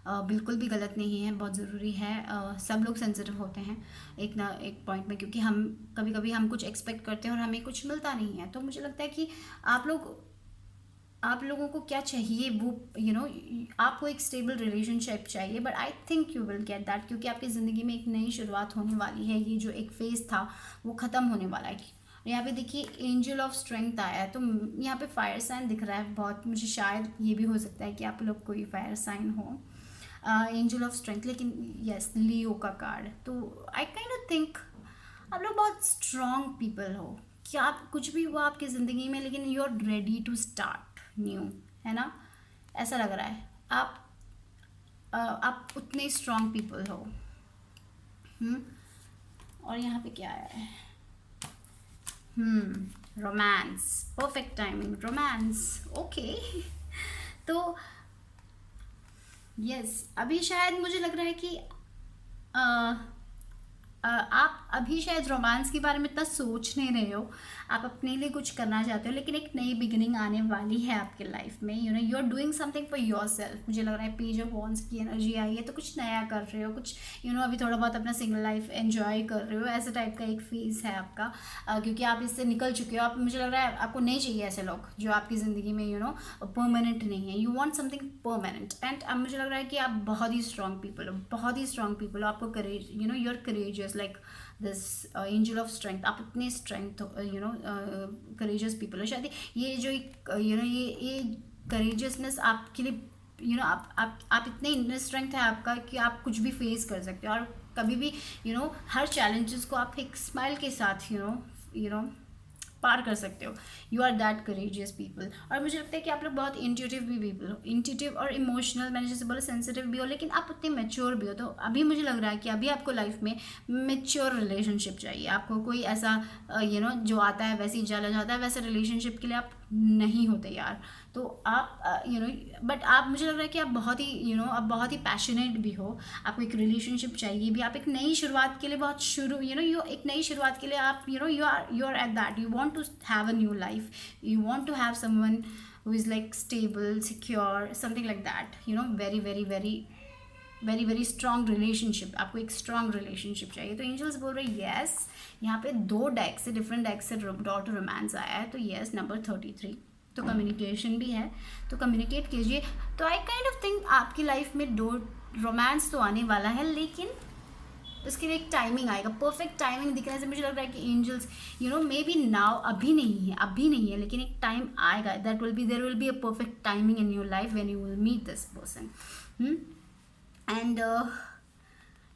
बिल्कुल भी गलत नहीं है, बहुत ज़रूरी है। सब लोग सेंसिटिव होते हैं एक ना एक पॉइंट में, क्योंकि हम कभी कभी हम कुछ एक्सपेक्ट करते हैं और हमें कुछ मिलता नहीं है। तो मुझे लगता है कि आप लोगों को क्या चाहिए, वो आपको एक स्टेबल रिलेशनशिप चाहिए, but I think you will get that, क्योंकि आपकी ज़िंदगी में एक नई शुरुआत होने वाली है। ये जो एक फेज़ था वो ख़त्म होने वाला है। यहाँ पे देखिए एंजल ऑफ स्ट्रेंथ आया है, तो यहाँ पे फायर साइन दिख रहा है बहुत मुझे, शायद ये भी हो सकता है कि आप लोग कोई फायर साइन हो। एंजल ऑफ स्ट्रेंथ, लेकिन यस लियो का कार्ड, तो आई काइंड ऑफ थिंक आप लोग बहुत स्ट्रॉन्ग पीपल हो, कि आप कुछ भी हुआ आपकी ज़िंदगी में, लेकिन you are ready to start new, है ना, ऐसा लग रहा है। आप उतने स्ट्रॉन्ग पीपल हो। हम्म और यहाँ पे क्या आया है, romance, perfect timing, romance, okay. तो यस अभी शायद मुझे लग रहा है कि आप अभी शायद रोमांस के बारे में इतना सोच नहीं रहे हो, आप अपने लिए कुछ करना चाहते हो, लेकिन एक नई बिगिनिंग आने वाली है आपके लाइफ में। You are doing something for your self. मुझे लग रहा है पेज ऑफ वॉन्स की एनर्जी आई है, तो कुछ नया कर रहे हो, कुछ अभी थोड़ा बहुत अपना सिंगल लाइफ एंजॉय कर रहे हो, ऐसे टाइप का एक फेज है आपका। क्योंकि आप इससे निकल चुके हो, आप मुझे लग रहा है आपको नहीं चाहिए ऐसे लोग जो आपकी ज़िंदगी में परमानेंट नहीं है। You want something permanent, and अब मुझे लग रहा है कि आप बहुत ही स्ट्रॉन्ग पीपल हो, बहुत ही स्ट्रॉन्ग पीपल हो। आपको courage, you are courageous like this angel of strength. आप इतने स्ट्रेंथ करेजियस पीपल हो। शायद ये जो एक ये करेजियसनेस आपके लिए आप इतने इनर स्ट्रेंथ है आपका कि आप कुछ भी फेस कर सकते हो, और कभी भी हर चैलेंजेस को आप एक स्माइल के साथ पार कर सकते हो। You are that courageous people. और मुझे लगता है कि आप लोग बहुत इंट्यूटिव भी पीपल हो, इंट्यूटिव और इमोशनल, मैंने जैसे बोला सेंसिटिव भी हो, लेकिन आप उतने मैच्योर भी हो। तो अभी मुझे लग रहा है कि अभी आपको लाइफ में मैच्योर रिलेशनशिप चाहिए। आपको कोई ऐसा जो आता है वैसे ही चला जाता है, वैसे रिलेशनशिप के लिए आप नहीं हो तैयार। तो आप बट आप मुझे लग रहा है कि आप बहुत ही आप बहुत ही पैशनेट भी हो। आपको एक रिलेशनशिप चाहिए भी, आप एक नई शुरुआत के लिए बहुत एक नई शुरुआत के लिए आप you are at that, you want to have a new life, you want to have someone who is like stable, secure, something like that, very very very very very strong relationship. आपको एक strong relationship चाहिए। तो angels बोल रहे हैं yes. यहाँ पे 2 deck से, डिफरेंट डेक से डॉट रोमांस आया है, तो येस नंबर 33। तो कम्युनिकेशन भी है, तो कम्युनिकेट कीजिए। तो आई काइंड ऑफ थिंक आपकी लाइफ में 2 रोमांस तो आने वाला है, लेकिन उसके लिए एक टाइमिंग आएगा। परफेक्ट टाइमिंग दिखने से मुझे लग रहा है कि एंजल्स मे बी नाउ, अभी नहीं है, लेकिन एक टाइम आएगा, there will be a perfect timing in your life when you will meet this person. And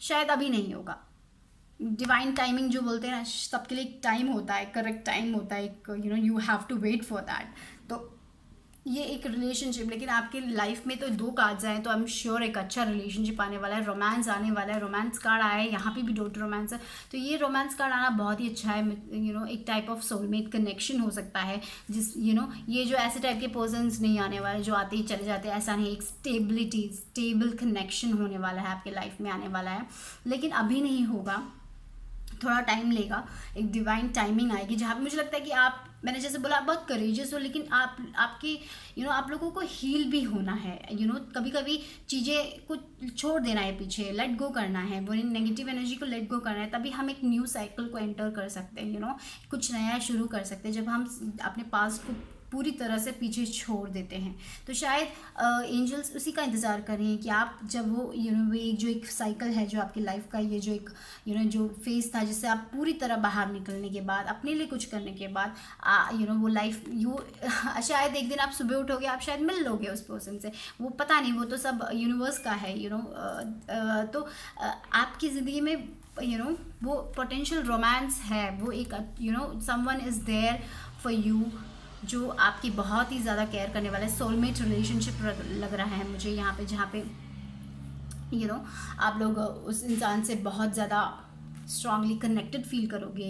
शायद अभी नहीं होगा। डिवाइन टाइमिंग जो बोलते हैं ना, सबके लिए एक टाइम होता है, करेक्ट टाइम होता है, एक you have to wait for that. तो ये एक रिलेशनशिप, लेकिन आपकी लाइफ में तो 2 कार्ड्स आए, तो आई एम श्योर एक अच्छा रिलेशनशिप आने वाला है, रोमांस आने वाला है। रोमांस कार्ड आया है, यहाँ पे भी डॉट रोमांस है, तो ये रोमांस कार्ड आना बहुत ही अच्छा है। एक टाइप ऑफ सोलमेट कनेक्शन हो सकता है, जिस ये जो ऐसे टाइप के पर्सन्स नहीं आने वाले जो आते ही चले जाते हैं, ऐसा नहीं। एक स्टेबल कनेक्शन होने वाला है, आपके लाइफ में आने वाला है, लेकिन अभी नहीं होगा, थोड़ा टाइम लेगा। एक डिवाइन टाइमिंग आएगी जहाँ पे मुझे लगता है कि आप, मैंने जैसे बोला, आप बहुत करेजियस हो, लेकिन आप लोगों को हील भी होना है। कभी कभी चीज़ें को छोड़ देना है पीछे, लेट गो करना है, वो नेगेटिव एनर्जी को लेट गो करना है, तभी हम एक न्यू साइकिल को एंटर कर सकते हैं, कुछ नया शुरू कर सकते हैं। जब हम अपने पास्ट को पूरी तरह से पीछे छोड़ देते हैं। तो शायद एंजल्स उसी का इंतज़ार कर रहे हैं कि आप जब वो वो एक जो एक साइकिल है जो आपकी लाइफ का, ये जो एक जो फेज़ था जिससे आप पूरी तरह बाहर निकलने के बाद, अपने लिए कुछ करने के बाद वो लाइफ शायद एक दिन आप सुबह उठोगे, आप शायद मिल लोगे उस पर्सन से, वो पता नहीं, वो तो सब यूनिवर्स का है तो आपकी ज़िंदगी में वो पोटेंशियल रोमांस है, वो एक someone is there for you, जो आपकी बहुत ही ज़्यादा केयर करने वाला है। सोलमेट रिलेशनशिप लग रहा है मुझे यहाँ पे, जहाँ पे आप लोग उस इंसान से बहुत ज़्यादा strongly connected फील करोगे,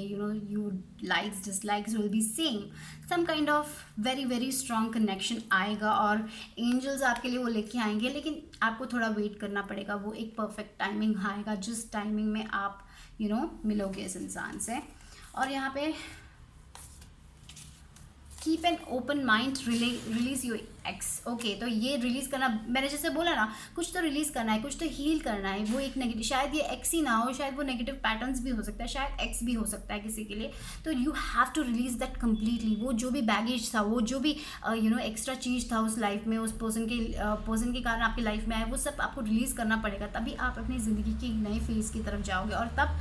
you likes dislikes will be same, some kind of very very strong connection आएगा, और एंजल्स आपके लिए वो लेके आएंगे, लेकिन आपको थोड़ा वेट करना पड़ेगा। वो एक परफेक्ट टाइमिंग आएगा जिस टाइमिंग में आप मिलोगे इस इंसान से। और यहाँ पे keep an open mind, release your x. Okay, तो ये रिलीज़ करना, मैंने जैसे बोला ना, कुछ तो रिलीज़ करना है, कुछ तो हील करना है। वो एक नेगेटिव, शायद ये एक्स ही ना हो, शायद वो नेगेटिव पैटर्न्स भी हो सकता है, शायद एक्स भी हो सकता है किसी के लिए। तो you have to release that completely. वो जो भी बैगेज था, वो जो भी एक्स्ट्रा चीज़ था उस लाइफ में, उस पर्सन के कारण आपकी लाइफ में आए, वो सब आपको रिलीज़ करना पड़ेगा, तभी आप अपनी ज़िंदगी की नए फेज़ की तरफ जाओगे, और तब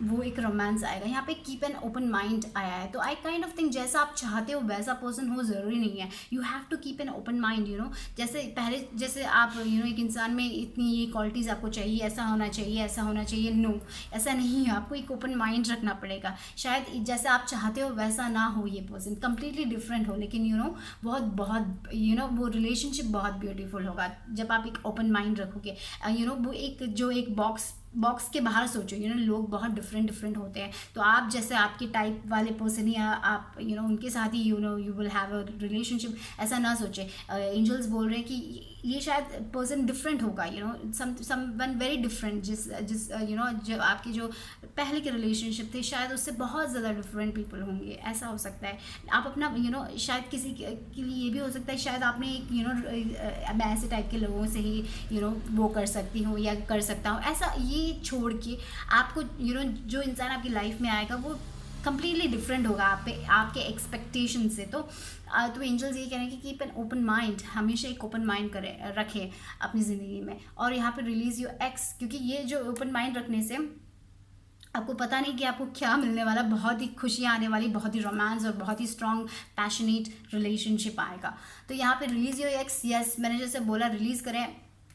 वो एक रोमांस आएगा। यहाँ पे कीप एन ओपन माइंड आया है, तो आई काइंड ऑफ थिंक जैसा आप चाहते हो वैसा पर्सन हो ज़रूरी नहीं है। You have to keep an open mind, जैसे पहले जैसे आप एक इंसान में इतनी ये क्वालिटीज़ आपको चाहिए, ऐसा होना चाहिए, ऐसा होना चाहिए, नो, ऐसा नहीं है। आपको एक ओपन माइंड रखना पड़ेगा। शायद जैसे आप चाहते हो वैसा ना हो, ये पर्सन कंप्लीटली डिफरेंट हो, लेकिन बहुत बहुत वो रिलेशनशिप बहुत ब्यूटीफुल होगा जब आप एक ओपन माइंड रखोगे। वो एक बॉक्स के बाहर सोचो, लोग बहुत डिफरेंट होते हैं, तो आप जैसे आपके टाइप वाले पर्सन ही आप उनके साथ ही you will have a relationship, ऐसा ना सोचे। एंजल्स बोल रहे हैं कि ये शायद पर्सन डिफरेंट होगा, समवन वेरी डिफरेंट, जिस जो आपके जो पहले के रिलेशनशिप थे, शायद उससे बहुत ज़्यादा डिफरेंट पीपल होंगे, ऐसा हो सकता है। आप अपना शायद किसी के लिए ये भी हो सकता है, शायद आपने एक मैं ऐसे टाइप के लोगों से ही वो कर सकती हूँ या कर सकता हूँ, ऐसा ये छोड़ के आपको जो इंसान आपकी लाइफ में आएगा वो कंप्लीटली डिफरेंट होगा आपके एक्सपेक्टेशन से। तो एंजल्स ये कह रहे हैं कि कीप एन ओपन माइंड, हमेशा एक ओपन माइंड रखें अपनी ज़िंदगी में। और यहाँ पे रिलीज योर एक्स, क्योंकि ये जो ओपन माइंड रखने से आपको पता नहीं कि आपको क्या मिलने वाला, बहुत ही खुशियाँ आने वाली, बहुत ही रोमांस और बहुत ही स्ट्रॉन्ग पैशनेट रिलेशनशिप आएगा। तो यहाँ पे रिलीज योर एक्स, यस, मैंने जैसे बोला रिलीज़ करें।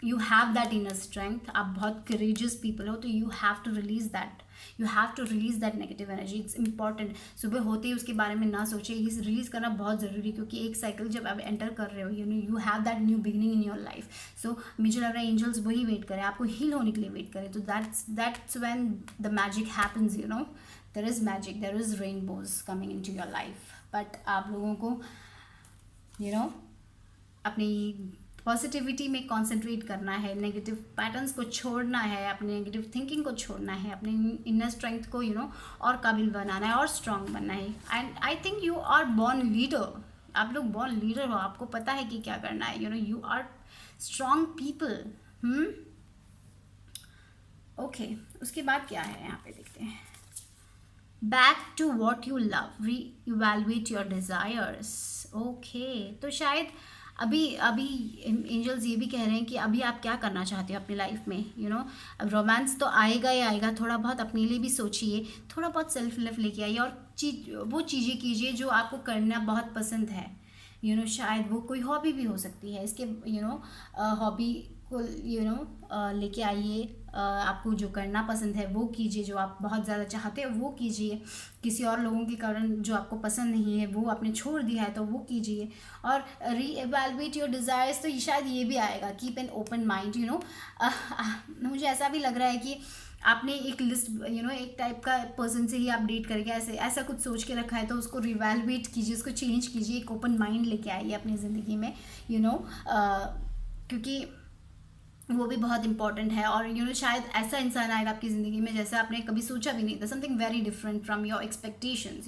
You have that inner strength, आप बहुत करेजियस पीपल हो, तो you have to release that, you have to release that negative energy. It's important, सुबह होते ही उसके बारे में ना सोचे, ये रिलीज करना बहुत ज़रूरी है, क्योंकि एक साइकिल जब आप एंटर कर रहे हो, you have that new beginning in your life. So मुझे लग रहा है एंजल्स वही वेट करें, आपको हील होने के लिए वेट करें। तो that's when the magic happens, there is magic, there is rainbows coming in to your life. But आप लोगों को अपनी पॉजिटिविटी में कंसंट्रेट करना है, नेगेटिव पैटर्न्स को छोड़ना है, अपने नेगेटिव थिंकिंग को छोड़ना है, अपने इनर स्ट्रेंथ को और काबिल बनाना है और स्ट्रांग बनना है। And I think you are born leader, आप लोग बॉर्न लीडर हो, आपको पता है कि क्या करना है, you are strong people. Okay, उसके बाद क्या है यहाँ पे देखते हैं। Back to what you love, reevaluate your desires. Okay, तो शायद अभी एंजल्स ये भी कह रहे हैं कि अभी आप क्या करना चाहते हो अपनी लाइफ में। अब रोमांस तो आएगा ही आएगा, थोड़ा बहुत अपने लिए भी सोचिए, थोड़ा बहुत सेल्फ लव लेके आइए, और वो चीज़ें कीजिए जो आपको करना बहुत पसंद है। शायद वो कोई हॉबी भी हो सकती है, इसके हॉबी को लेके आइए, आपको जो करना पसंद है वो कीजिए, जो आप बहुत ज़्यादा चाहते हो वो कीजिए। किसी और लोगों के कारण जो आपको पसंद नहीं है वो आपने छोड़ दिया है तो वो कीजिए। और री एवेलुएट योर डिज़ायर्स, तो शायद ये भी आएगा, कीप एन ओपन माइंड। मुझे ऐसा भी लग रहा है कि आपने एक लिस्ट एक टाइप का पर्सन से ही आप डेट करके ऐसा कुछ सोच के रखा है, तो उसको रिवैल्यूएट कीजिए, उसको चेंज कीजिए, एक ओपन माइंड लेके आइए अपनी ज़िंदगी में, क्योंकि वो भी बहुत इंपॉर्टेंट है। और शायद ऐसा इंसान आएगा आपकी ज़िंदगी में जैसे आपने कभी सोचा भी नहीं था, something very different from your expectations,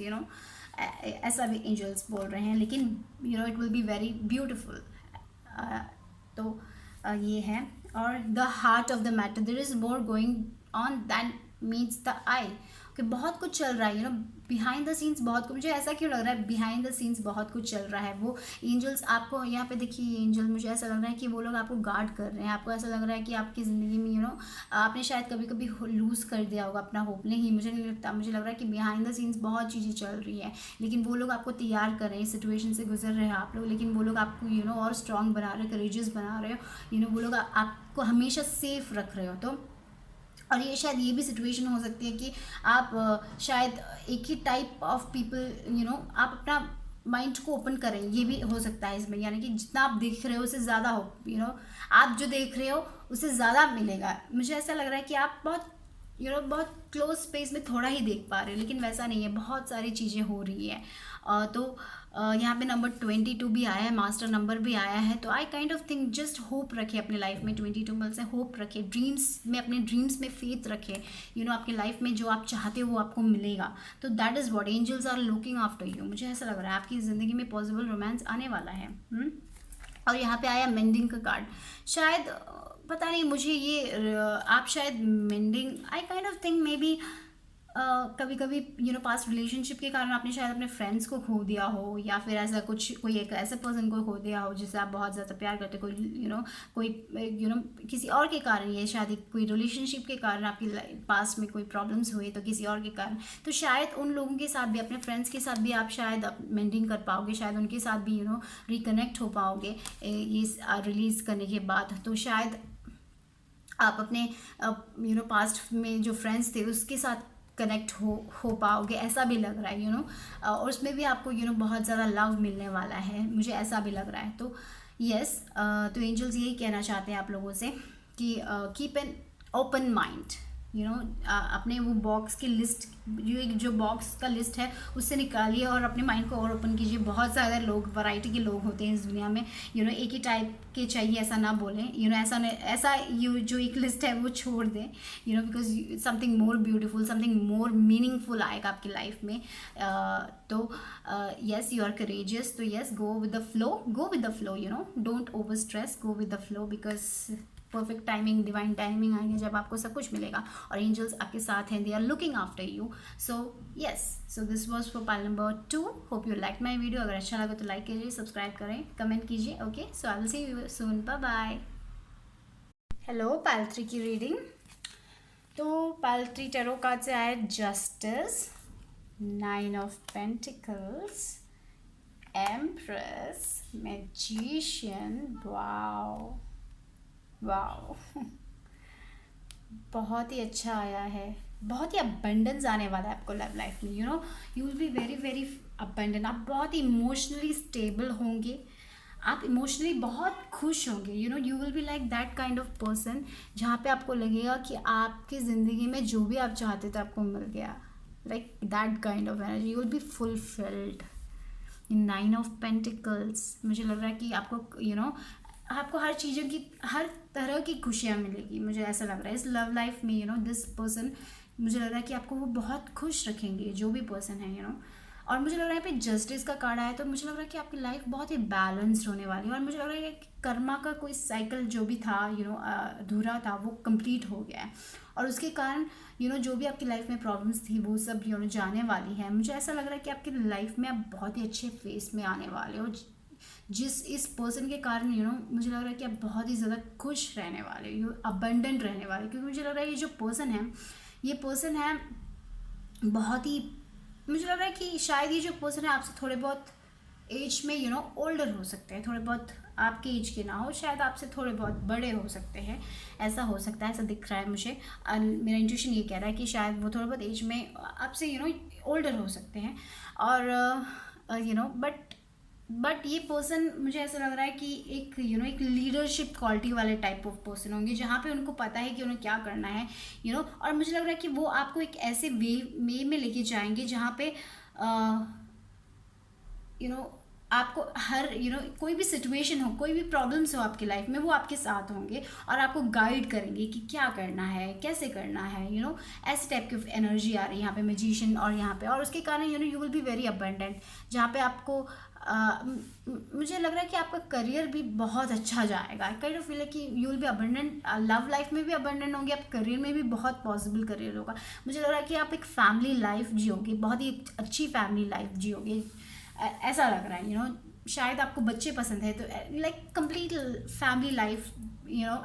ऐसा भी एंजल्स बोल रहे हैं, लेकिन it will be very beautiful. तो ये है। और the heart of the matter, there is more going on than meets the eye. कि बहुत कुछ चल रहा है, बिहाइंड द सीन्स बहुत कुछ। मुझे ऐसा क्यों लग रहा है बिहाइंड द सीन्स बहुत कुछ चल रहा है। वो एंजल्स आपको यहाँ पे देखिए, एंजल मुझे ऐसा लग रहा है कि वो लोग आपको गार्ड कर रहे हैं। आपको ऐसा लग रहा है कि आपकी ज़िंदगी में आपने शायद कभी कभी लूज़ कर दिया होगा अपना होप। नहीं, मुझे नहीं लगता, मुझे लग रहा है कि बिहाइंड द सीन्स बहुत चीज़ें चल रही है, लेकिन वो लोग आपको तैयार कर रहे हैं, सिचुएशन से गुजर रहे हैं आप लोग, लेकिन वो लोग आपको और स्ट्रॉन्ग बना रहे हैं, करेजियस बना रहे हो। वो लोग आपको हमेशा सेफ रख रहे हो। तो और ये शायद ये भी सिचुएशन हो सकती है कि आप शायद एक ही टाइप ऑफ पीपल आप अपना माइंड को ओपन करें, ये भी हो सकता है इसमें। यानी कि जितना आप देख रहे हो उससे ज़्यादा हो आप जो देख रहे हो उससे ज़्यादा मिलेगा। मुझे ऐसा लग रहा है कि आप बहुत बहुत क्लोज स्पेस में थोड़ा ही देख पा रहे हो, लेकिन वैसा नहीं है, बहुत सारी चीज़ें हो रही है। तो यहाँ पे नंबर 22 भी आया है, मास्टर नंबर भी आया है। तो I kind of think just hope रखे अपने लाइफ में, 22 में से होप रखे, ड्रीम्स में, अपने ड्रीम्स में फेथ रखे। आपके लाइफ में जो आप चाहते हो वो आपको मिलेगा। तो that is what angels are looking after you. मुझे ऐसा लग रहा है आपकी ज़िंदगी में पॉसिबल रोमांस आने वाला है। और यहाँ पे आया मेंडिंग का कार्ड। शायद पता नहीं मुझे ये आप शायद mending, I kind of think may be कभी कभी पास्ट रिलेशनशिप के कारण आपने शायद अपने फ्रेंड्स को खो दिया हो, या फिर ऐसा कुछ, कोई एक ऐसे पर्सन को खो दिया हो जिससे आप बहुत ज़्यादा प्यार करते, कोई कोई किसी और के कारण, ये शायद कोई रिलेशनशिप के कारण आपकी पास्ट में कोई प्रॉब्लम्स हुए, तो किसी और के कारण। तो शायद उन लोगों के साथ भी, अपने फ्रेंड्स के साथ भी आप शायद मेंटेन कर पाओगे, शायद उनके साथ भी रिकनेक्ट हो पाओगे ये रिलीज़ करने के बाद। तो शायद आप अपने पास्ट में जो फ्रेंड्स थे उसके साथ कनेक्ट हो पाओगे, ऐसा भी लग रहा है और उसमें भी आपको बहुत ज़्यादा लव मिलने वाला है, मुझे ऐसा भी लग रहा है। तो यस, तो एंजल्स यही कहना चाहते हैं आप लोगों से कि कीप एन ओपन माइंड, अपने वो बॉक्स की लिस्ट, जो बॉक्स का लिस्ट है उससे निकालिए और अपने माइंड को और ओपन कीजिए। बहुत ज़्यादा लोग, वैरायटी के लोग होते हैं इस दुनिया में, एक ही टाइप के चाहिए ऐसा ना बोलें, ऐसा जो एक लिस्ट है वो छोड़ दें, because something more beautiful, something more meaningful आएगा आपकी लाइफ में। तो यस, यू आर करेजियस। तो yes, go with the flow, don't over stress, go with the flow, because perfect timing, divine timing आएगी जब आपको सब कुछ मिलेगा, और एंजल्स आपके साथ हैं, they are looking after you. So yes, so this was for pile number 2। Hope you like my video. अगर अच्छा लगा तो लाइक कीजिए, सब्सक्राइब करें, कमेंट कीजिए। Okay, so I will see you soon, bye bye. Hello, pile 3 की reading. तो pile 3 tarot card से आया justice, 9 of pentacles, empress, magician. Wow wow बहुत ही अच्छा आया है, बहुत ही अबंडेंस आने वाला है आपको लव लाइफ में। You will be very very abundant. आप बहुत इमोशनली स्टेबल होंगे, आप इमोशनली बहुत खुश होंगे। You will be like that kind of person जहाँ पे आपको लगेगा कि आपकी ज़िंदगी में जो भी आप चाहते थे आपको मिल गया, like that kind of energy. You will be fulfilled. 9 of pentacles, मुझे लग रहा है कि आपको आपको हर चीज़ों की, हर तरह की खुशियाँ मिलेगी। मुझे ऐसा लग रहा है इस लव लाइफ में दिस पर्सन, मुझे लग रहा है कि आपको वो बहुत खुश रखेंगे, जो भी पर्सन है और मुझे लग रहा है पे जस्टिस का कार्ड आया, तो मुझे लग रहा है कि आपकी लाइफ बहुत ही बैलेंस्ड होने वाली है। और मुझे लग रहा है कि कर्मा का कोई साइकिल जो भी था अधूरा था, वो कंप्लीट हो गया है, और उसके कारण जो भी आपकी लाइफ में प्रॉब्लम्स थी वो सब जाने वाली है। मुझे ऐसा लग रहा है कि आपकी लाइफ में आप बहुत ही अच्छे फेस में आने वाले हो, जिस इस पर्सन के कारण मुझे लग रहा है कि आप बहुत ही ज़्यादा खुश रहने वाले हो, अबंडेंट रहने वाले, क्योंकि मुझे लग रहा है ये जो पर्सन है, ये पर्सन है बहुत ही, मुझे लग रहा है कि शायद ये जो पर्सन है आपसे थोड़े बहुत एज में ओल्डर हो सकते हैं, थोड़े बहुत आपके एज के ना हो, शायद आपसे थोड़े बहुत बड़े हो सकते हैं, ऐसा हो सकता है, ऐसा दिख रहा है मुझे। मेरा इंट्यूशन ये कह रहा है कि शायद वो थोड़े बहुत एज में आपसे ओल्डर हो सकते हैं, और बट ये पर्सन मुझे ऐसा लग रहा है कि एक एक लीडरशिप क्वालिटी वाले टाइप ऑफ पर्सन होंगे, जहाँ पे उनको पता है कि उन्हें क्या करना है और मुझे लग रहा है कि वो आपको एक ऐसे वे में लेके जाएंगे जहाँ पे आपको हर कोई भी सिचुएशन हो, कोई भी प्रॉब्लम्स हो आपकी लाइफ में, वो आपके साथ होंगे और आपको गाइड करेंगे कि क्या करना है, कैसे करना है। ऐसे टाइप की एनर्जी आ रही है यहाँ पे मैजिशियन और यहाँ पे, और उसके कारण you will be very abundant, जहाँ पे आपको मुझे लग रहा है कि आपका करियर भी बहुत अच्छा जाएगा। आई काइंड ऑफ फील है कि you will be abundant, love life में भी अबंडेंट होंगे, आप करियर में भी बहुत पॉसिबल करियर होगा। मुझे लग रहा है कि आप एक फैमिली लाइफ जियोगे, बहुत ही अच्छी फैमिली लाइफ जियोगे, ऐसा लग रहा है। शायद आपको बच्चे पसंद है, तो लाइक कंप्लीट फैमिली लाइफ,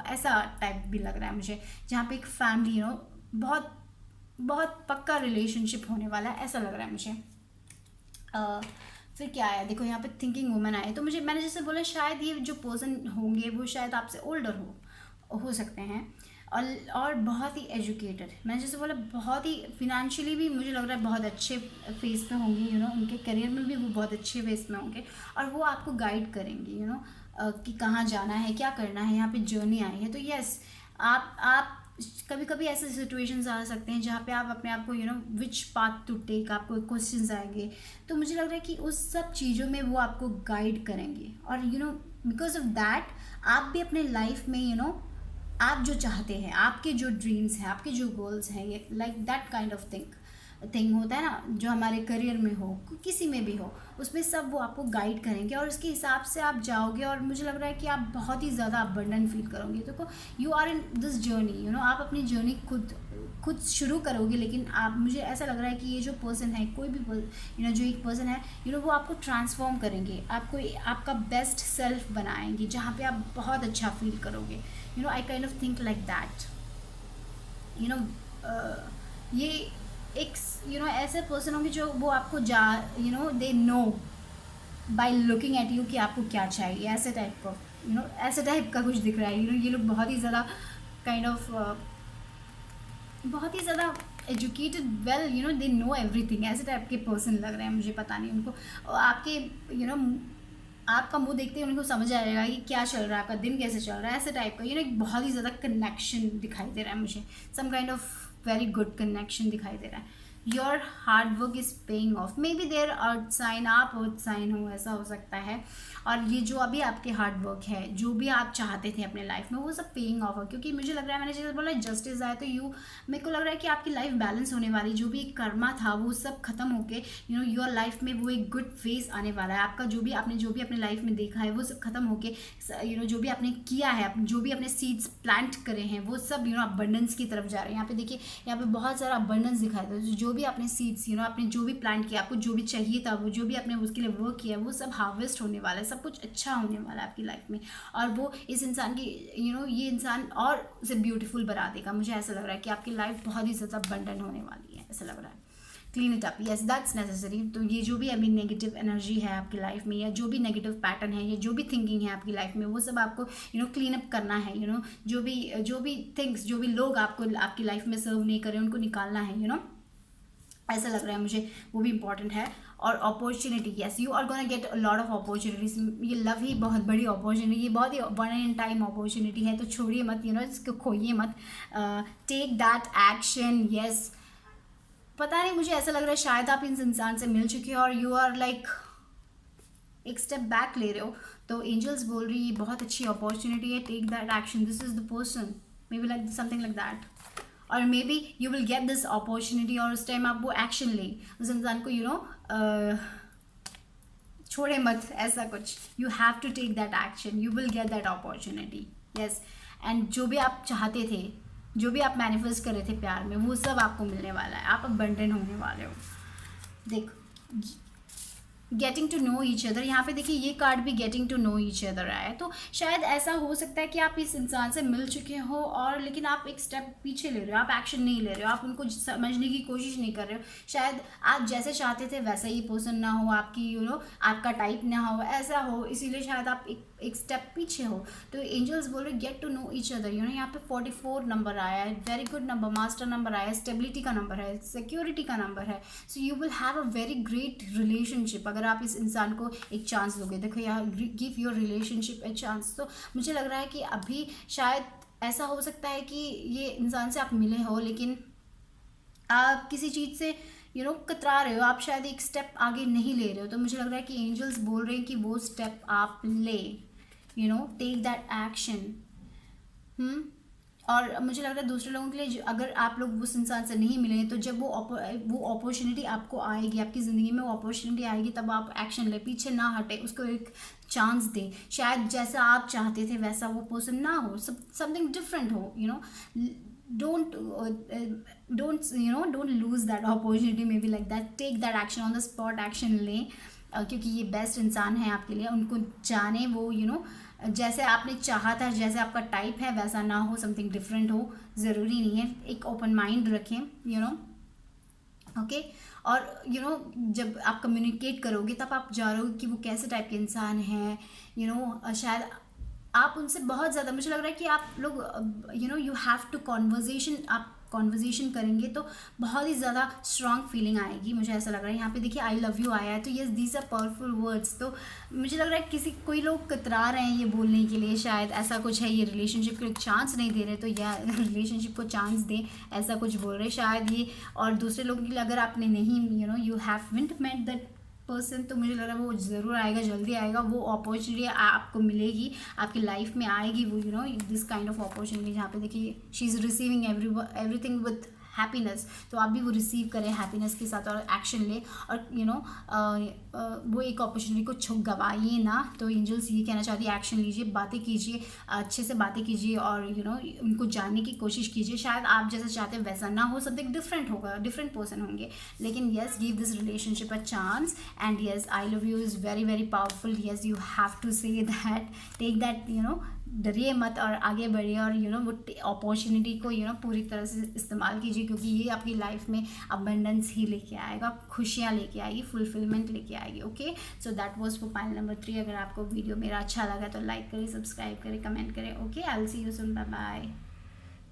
ऐसा टाइप भी लग रहा है मुझे, जहाँ पे एक फैमिली बहुत बहुत पक्का रिलेशनशिप होने वाला है, ऐसा लग रहा है मुझे। फिर क्या आया, देखो यहाँ पे थिंकिंग वुमन आए, तो मैंने जैसे बोला, शायद ये जो पर्सन होंगे वो शायद आपसे ओल्डर हो सकते हैं, और बहुत ही एजुकेटेड, मैंने जैसे बोला बहुत ही फिनेंशियली भी मुझे लग रहा है बहुत अच्छे फेस पे होंगे, उनके करियर में भी वो बहुत अच्छे फेस में होंगे, और वो आपको गाइड करेंगे, कि कहाँ जाना है, क्या करना है, यहाँ पे जर्नी आई है। तो यस, आप कभी कभी ऐसे सिचुएशंस आ सकते हैं जहाँ पे आप अपने आप को विच पाथ टू टेक, आपको क्वेश्चंस आएंगे, तो मुझे लग रहा है कि उस सब चीज़ों में वो आपको गाइड करेंगे, और बिकॉज ऑफ दैट आप भी अपने लाइफ में आप जो चाहते हैं, आपके जो ड्रीम्स हैं, आपके जो गोल्स हैं, ये like that kind of thing होता है ना, जो हमारे करियर में हो, किसी में भी हो, उसमें सब वो आपको गाइड करेंगे, और उसके हिसाब से आप जाओगे, और मुझे लग रहा है कि आप बहुत ही ज़्यादा अबंडेंट फील करोगे। देखो, you are in this journey, आप अपनी जर्नी खुद शुरू करोगे, लेकिन आप, मुझे ऐसा लग रहा है कि ये जो पर्सन है, कोई भी जो एक पर्सन है, वो आपको ट्रांसफॉर्म करेंगे, आपको आपका बेस्ट सेल्फ बनाएंगे, जहाँ पे आप बहुत अच्छा फील करोगे। आई kind of think like that. ये एक ऐसे पर्सन होंगे जो वो आपको they know by looking at you कि आपको क्या चाहिए, ऐसे टाइप का ऐसे टाइप का कुछ दिख रहा है। ये लोग बहुत ही ज़्यादा काइंड ऑफ बहुत ही ज़्यादा educated, well they know everything, ऐसे टाइप के पर्सन लग रहे हैं मुझे, पता नहीं उनको, और आपके आपका मुंह देखते ही उनको समझ आ जाएगा कि क्या चल रहा है, आपका दिन कैसे चल रहा है, ऐसे टाइप का एक बहुत ही ज़्यादा कनेक्शन दिखाई दे रहा है मुझे, some kind of very good connection दिखाई दे रहा है। Your hard work is paying off, maybe there earth sign, आप अर्थ साइन हो, ऐसा हो सकता है, और ये जो अभी आपके हार्ड वर्क है, जो भी आप चाहते थे अपने लाइफ में, वो सब पेइंग ऑफ है, क्योंकि मुझे लग रहा है, मैंने जैसे बोला जस्टिस आया, तो मेरे को लग रहा है कि आपकी लाइफ बैलेंस होने वाली, जो भी कर्मा था वो सब खत्म होके योर लाइफ में वो एक गुड फेज आने वाला है, आपका जो भी अपने लाइफ में देखा है वो सब खत्म होके जो भी आपने किया है, जो भी अपने सीड्स प्लांट करे हैं, वो सब अबंडेंस की तरफ जा रहे हैं। यहाँ पे देखिए, यहाँ पे बहुत सारा अबंडेंस दिखाई दे, जो भी आपने सीड्स आपने जो भी प्लांट किया, आपको जो भी चाहिए था, वो जो भी आपने उसके लिए वर्क किया, वो सब हार्वेस्ट होने वाला है, सब कुछ अच्छा होने वाला है आपकी लाइफ में, और वो इस इंसान की ये इंसान और उसे ब्यूटीफुल बना देगा। मुझे ऐसा लग रहा है कि आपकी लाइफ बहुत ही ज़्यादा अबंडेंट होने वाली है, ऐसा लग रहा है। Clean it up, yes that's necessary. तो ये जो भी अभी नेगेटिव एनर्जी है आपकी लाइफ में, या जो भी नेगेटिव पैटर्न है, या जो भी थिंकिंग है आपकी लाइफ में, वो सब आपको क्लीन अप करना है। जो भी थिंग्स, जो भी लोग आपको आपकी लाइफ में सर्व नहीं कर रहे, उनको निकालना है। ऐसा लग रहा है मुझे, वो भी इंपॉर्टेंट है। और opportunity, yes, you are gonna get a lot of opportunities. ये लव ही बहुत बड़ी अपॉर्चुनिटी, ये बहुत ही वन इन टाइम अपॉर्चुनिटी है, तो छोड़िए मत, इसको खोइए मत, टेक दैट एक्शन, यस। पता नहीं, मुझे ऐसा लग रहा है शायद आप इस इंसान से मिल चुके हो, और यू आर लाइक एक स्टेप बैक ले रहे हो, तो एंजल्स बोल रही है बहुत अच्छी अपॉर्चुनिटी है, take that action, this is the person, maybe like something like that, और maybe you will get this opportunity, और उस टाइम आप वो एक्शन लें, उस इंसान को छोड़े मत, ऐसा कुछ, you have to take that action, you will get that opportunity, yes. And जो भी आप चाहते थे, जो भी आप मैनिफेस्ट कर रहे थे प्यार में, वो सब आपको मिलने वाला है, आप अबंडेंट होने वाले हो। देखो, getting to know each other, यहाँ पे देखिए ये कार्ड भी getting to know each other आया है, तो शायद ऐसा हो सकता है कि आप इस इंसान से मिल चुके हो, और लेकिन आप एक स्टेप पीछे ले रहे हो, आप एक्शन नहीं ले रहे हो, आप उनको समझने की कोशिश नहीं कर रहे हो, शायद आप जैसे चाहते थे वैसा ही पर्सन ना हो, आपकी आपका टाइप ना हो, ऐसा हो, इसीलिए शायद आप एक स्टेप पीछे हो। तो एंजल्स बोल रहे get to know each other, यहाँ पे 44 नंबर आया है, very good number, master number आया है, स्टेबिलिटी का नंबर है, सिक्योरिटी का नंबर है, so you will have a very great relationship अगर आप इस इंसान को एक चांस दोगे। देखो यहाँ, give your relationship a chance, तो मुझे लग रहा है कि अभी शायद ऐसा हो सकता है कि ये इंसान से आप मिले हो, लेकिन आप किसी चीज़ से कतरा रहे हो, आप शायद एक स्टेप आगे नहीं ले रहे हो, तो मुझे लग रहा है कि एंजल्स बोल रहे हैं कि वो स्टेप आप ले, टेक दैट एक्शन। और मुझे लग रहा है दूसरे लोगों के लिए अगर आप लोग उस इंसान से नहीं मिले तो जब वो अपॉर्चुनिटी आपको आएगी, आपकी ज़िंदगी में वो अपॉर्चुनिटी आएगी, तब आप एक्शन ले, पीछे ना हटे, उसको एक चांस दे। शायद जैसा आप चाहते थे वैसा वो पर्सन ना हो, समथिंग डिफरेंट हो, don't don't lose that opportunity, maybe like that, take that action, on the spot action लें, क्योंकि ये बेस्ट इंसान है आपके लिए, उनको जाने, वो जैसे आपने चाहा था, जैसे आपका टाइप है वैसा ना हो, समथिंग डिफरेंट हो, ज़रूरी नहीं है, एक ओपन माइंड रखें, ओके। और जब आप कम्युनिकेट करोगे तब आप जान कि वो कैसे टाइप के इंसान हैं, शायद आप उनसे बहुत ज़्यादा, मुझे लग रहा है कि आप लोग यू हैव टू कॉन्वर्जेशन, आप कॉन्वर्जेशन करेंगे तो बहुत ही ज़्यादा स्ट्रॉन्ग फीलिंग आएगी, मुझे ऐसा लग रहा है। यहाँ पे देखिए आई लव यू आया है, तो yes these are powerful words. तो मुझे लग रहा है कोई लोग कतरा रहे हैं ये बोलने के लिए, शायद ऐसा कुछ है, ये रिलेशनशिप को एक चांस नहीं दे रहे, तो या रिलेशनशिप को चांस दें, ऐसा कुछ बोल रहे शायद ये। और दूसरे लोगों के लिए अगर आपने नहीं you haven't met that person, तो मुझे लग रहा है वो ज़रूर आएगा, जल्दी आएगा, वो अपॉर्चुनिटी आपको मिलेगी, आपकी लाइफ में आएगी वो, दिस काइंड ऑफ अपॉर्चुनिटी, जहाँ पे देखिए she is receiving everything with happiness, तो आप भी वो रिसीव करें हैप्पीनेस के साथ और एक्शन लें, और वो एक अपॉर्चुनिटी को गवाइए ना। तो एंजल्स ये कहना चाहती है, एक्शन लीजिए, बातें कीजिए, अच्छे से बातें कीजिए, और उनको जानने की कोशिश कीजिए। शायद आप जैसा चाहते हैं वैसा ना हो, समथिंग डिफरेंट होगा, डिफरेंट पर्सन होंगे, लेकिन yes, give this relationship a chance, and yes, I love you is very very powerful, yes, you have to say that, take that, डरिए मत और आगे बढ़िए, और वो अपॉर्चुनिटी को पूरी तरह से इस्तेमाल कीजिए, क्योंकि ये आपकी लाइफ में अबंडेंस ही लेके आएगा, खुशियाँ लेके आएगी, फुलफिलमेंट लेके आएगी। Okay, so that was for point number 3। अगर आपको वीडियो मेरा अच्छा लगा तो लाइक करें, सब्सक्राइब करें, कमेंट करें। Okay, I will see you soon, bye bye.